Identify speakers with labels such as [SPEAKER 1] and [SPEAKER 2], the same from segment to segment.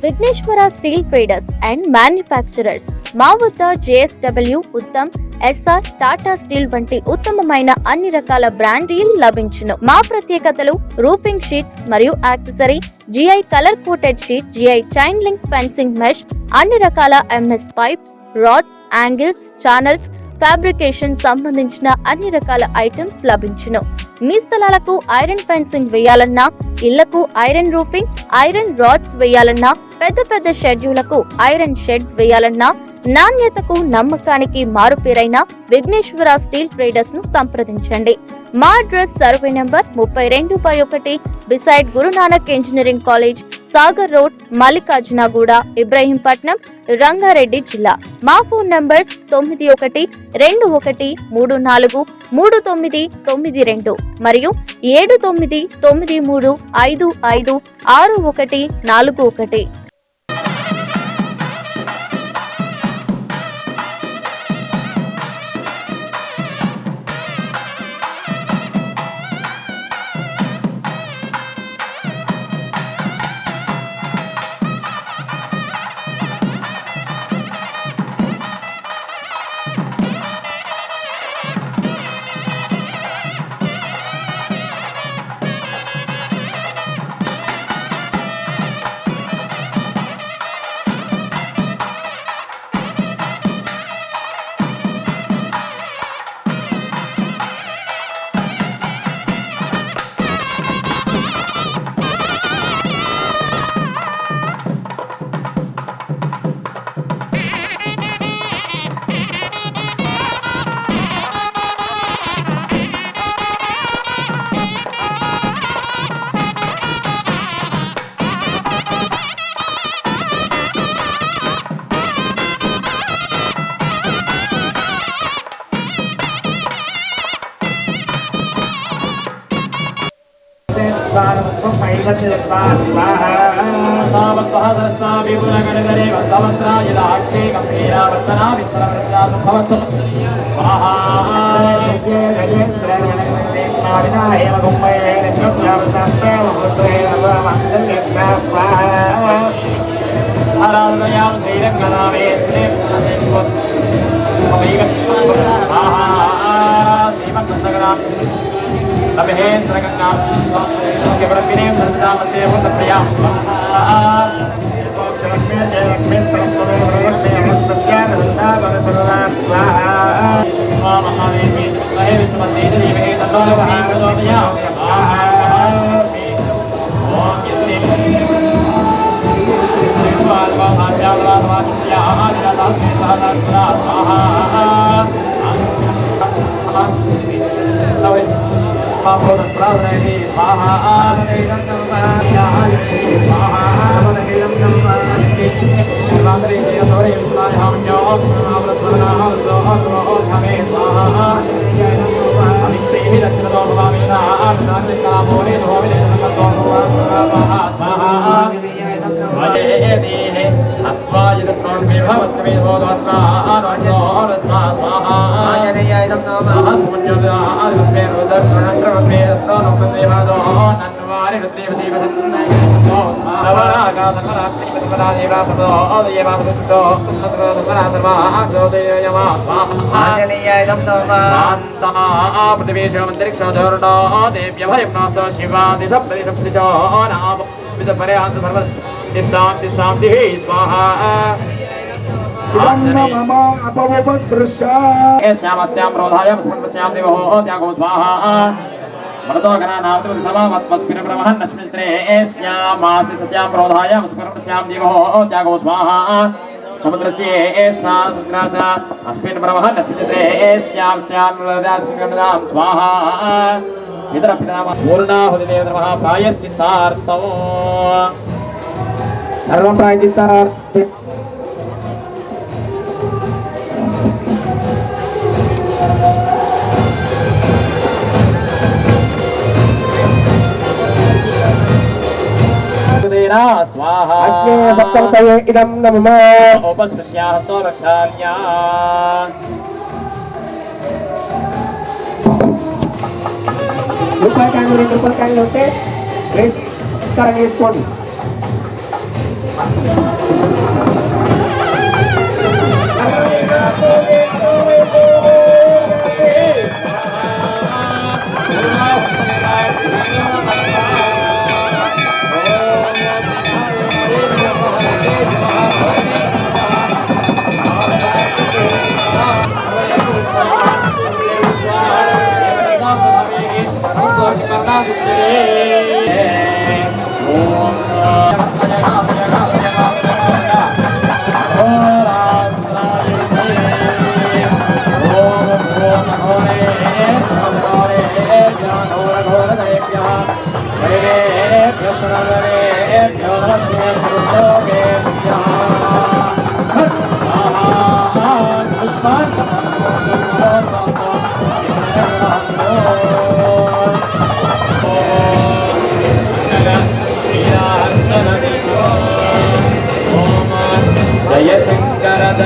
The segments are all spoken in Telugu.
[SPEAKER 1] Vighneshwara steel traders and manufacturers. మా వద్ద JSW, Uttam, SR, Tata steel వంటి ఉత్తమమైన అన్ని రకాల బ్రాండీలు లభించును. మా ప్రత్యేకతలు రూఫింగ్ షీట్స్ మరియు accessory, GI colour coated sheet, GI chain link fencing mesh, అన్ని రకాల MS pipes, rods, angles, channels, fabrication సంబంధించిన అన్ని రకాల ఐటమ్స్ లభించును. మీ స్థలాలకు ఐరన్ ఫెన్సింగ్ వేయాలన్నా, ఇళ్లకు ఐరన్ రూఫింగ్, ఐరన్ రాడ్స్ వేయాలన్నా, పెద్ద షెడ్యూలకు ఐరన్ షెడ్ వేయాలన్నా, నాణ్యతకు నమ్మకానికి మారుపేరైన విఘ్నేశ్వర స్టీల్ ట్రేడర్స్ ను సంప్రదించండి. మా address survey number 32/1 beside Guru Nanak engineering college, Sagar road, Mallikarjunaguda, Ibrahimpatnam, Rangareddy జిల్లా. మా ఫోన్ నంబర్స్ 9134343992 మరియు 7993556141.
[SPEAKER 2] इदं नमः
[SPEAKER 3] उपस्यातो रक्षाल्या
[SPEAKER 2] రూపాయకాయలు 2 రూపాయలు కాయలు ఉంటే రేట్ కరెక్ట్ చేసుకోండి.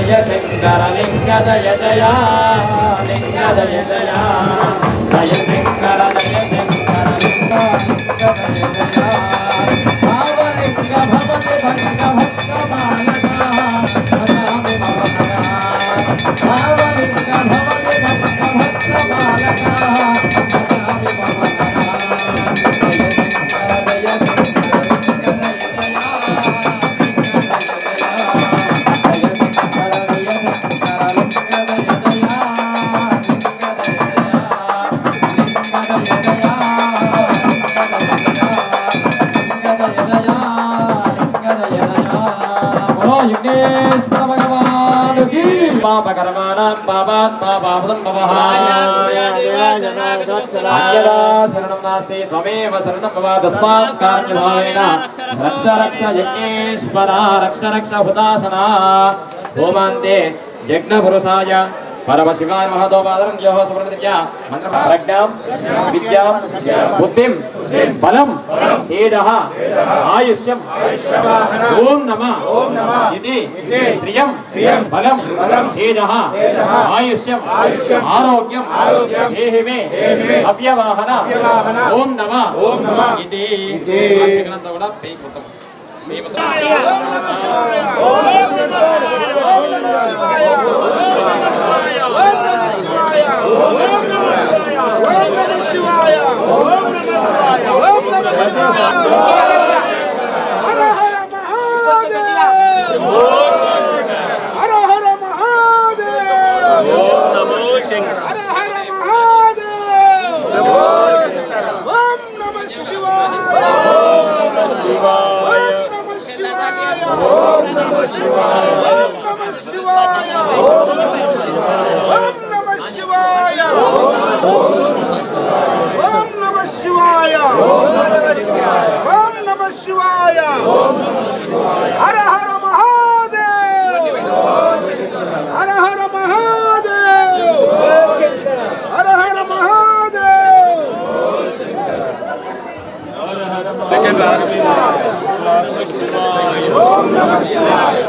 [SPEAKER 3] जय शंकर लिंग जय जया लिंग जय जया जय शंकर लिंग जय जया भावलिंग भवति भक्त भक्त बालका भजामि भवभया भावलिंग भवति भक्त भक्त बालका भजामि भवभया जय शंकर जय पापकर्माणां पापात्मा पापदं भवहाय अन्यदा शरणं नास्ति त्वमेव शरणं भव तस्मात् कार्यभावेन रक्ष रक्ष यज्ञेश्वरा रक्ष रक्ष हुतासना होमान्ते यज्ञपुरुषाय परमशिवाय महतोपादरं यो सुब्रह्मण्यः मंत्रप्रज्ञां विद्यां बुद्धिं बलं तेजः आयुष्यं ओम नमः इति श्रियं बलं तेजः आयुष्यं आरोग्यं देहि मे अव्यवाहन ओम नमः इति శ్రీగ్రంథం కూడా పేకొత్తం
[SPEAKER 2] ఓం నమః శివాయ